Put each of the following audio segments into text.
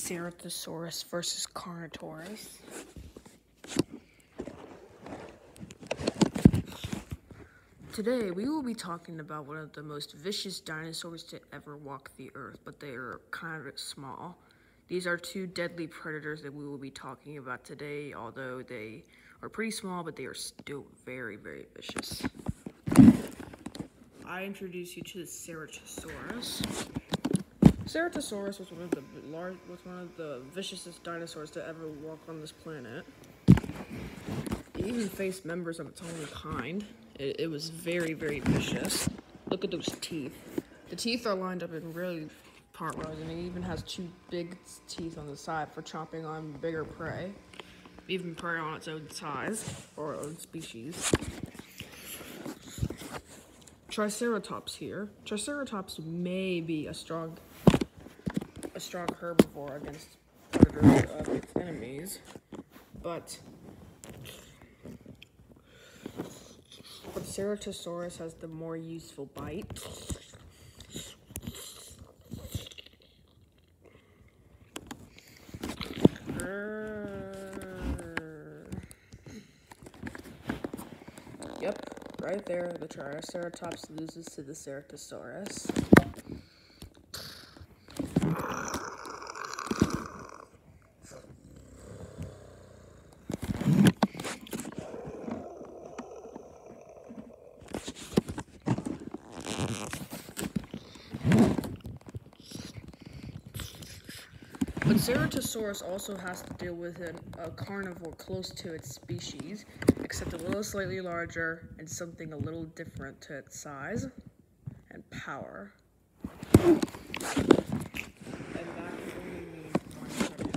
Ceratosaurus vs Carnotaurus. Today, we will be talking about one of the most vicious dinosaurs to ever walk the earth, but they are kind of small. These are two deadly predators that we will be talking about today, although they are pretty small, but they are still very, very vicious. I introduce you to the Ceratosaurus. Ceratosaurus was one of the viciousest dinosaurs to ever walk on this planet. It even faced members of its own kind. It was very, very vicious. Look at those teeth. The teeth are lined up in really part rows, and it even has two big teeth on the side for chomping on bigger prey, even prey on its own size or own species. Triceratops here. Triceratops may be a strong herbivore against predators of its enemies, but Ceratosaurus has the more useful bite. Yep, right there, the Triceratops loses to the Ceratosaurus. But Ceratosaurus also has to deal with a carnivore close to its species, except a little slightly larger and something a little different to its size and power. And that can only mean one predator.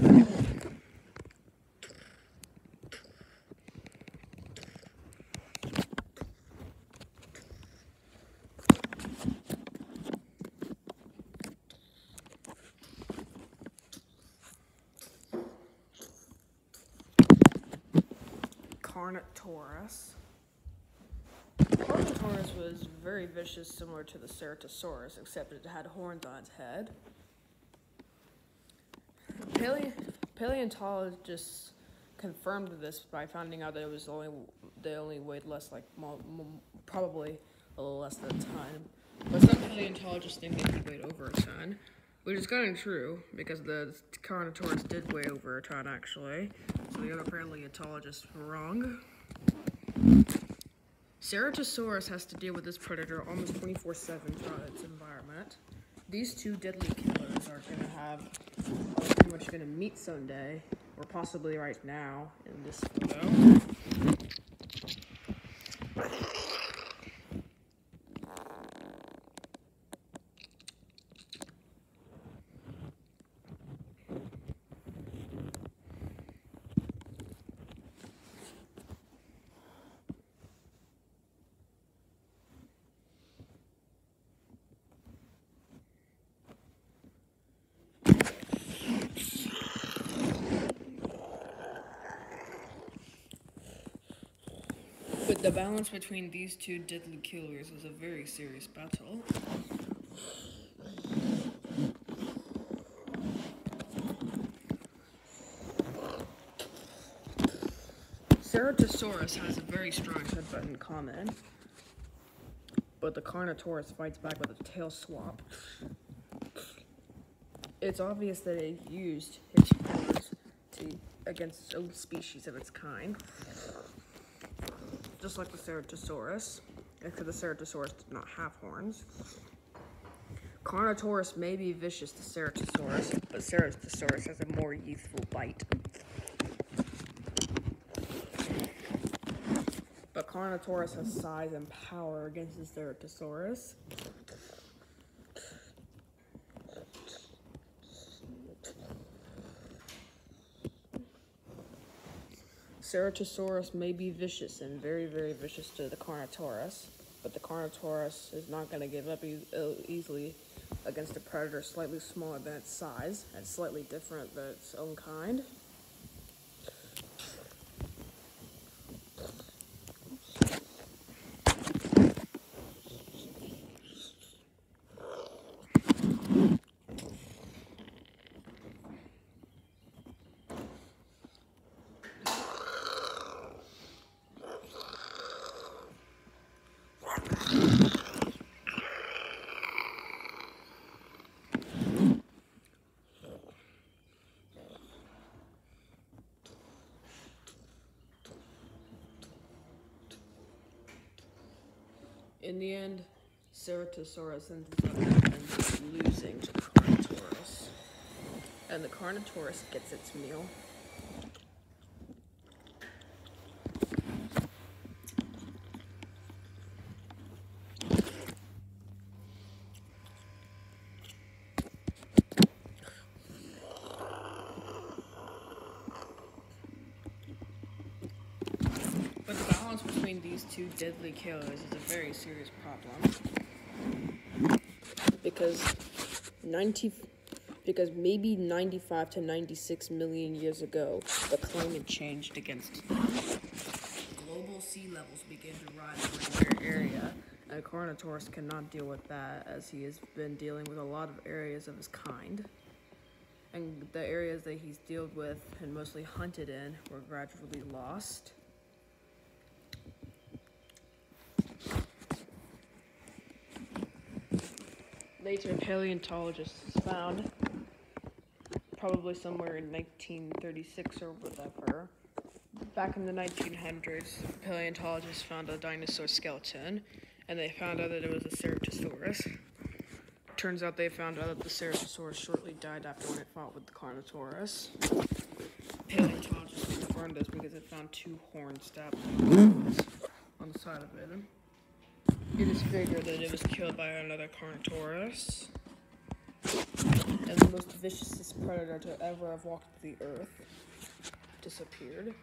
Carnotaurus. Carnotaurus was very vicious, similar to the Ceratosaurus, except it had horns on its head. Paleontologists confirmed this by finding out that they only weighed less, probably a little less than a ton. But some paleontologists think they weighed over a ton, which is kind of true, because the Carnotaurus did weigh over a ton, actually. So the other paleontologists were wrong. Ceratosaurus has to deal with this predator almost 24/7 throughout its environment. These two deadly killers are pretty much gonna meet someday, or possibly right now in this photo. But the balance between these two deadly killers is a very serious battle. Ceratosaurus has a very strong headbutt in common, but the Carnotaurus fights back with a tail swap. It's obvious that it used its horns against its own species of its kind. Just like the Ceratosaurus, except the Ceratosaurus did not have horns. Carnotaurus may be vicious to Ceratosaurus, but Ceratosaurus has a more youthful bite. But Carnotaurus has size and power against the Ceratosaurus. Ceratosaurus may be vicious and very, very vicious to the Carnotaurus, but the Carnotaurus is not going to give up easily against a predator slightly smaller than its size and slightly different than its own kind. In the end, Ceratosaurus ends up losing to Carnotaurus. And the Carnotaurus gets its meal. But the balance between these two deadly killers is a very serious problem. Because maybe 95 to 96 million years ago, the climate changed against them. Global sea levels began to rise around their area, and Carnotaurus cannot deal with that, as he has been dealing with a lot of areas of his kind. And the areas that he's dealt with and mostly hunted in were gradually lost. Later paleontologists found, probably somewhere in 1936 or whatever, back in the 1900s, paleontologists found a dinosaur skeleton, and they found out that it was a Ceratosaurus. Turns out they found out that the Ceratosaurus shortly died after when it fought with the Carnotaurus. Paleontologists confirmed this because it found 2 horns stabbed on the side of it. It is figured that it was killed by another Carnotaurus, and the most vicious predator to ever have walked the earth disappeared.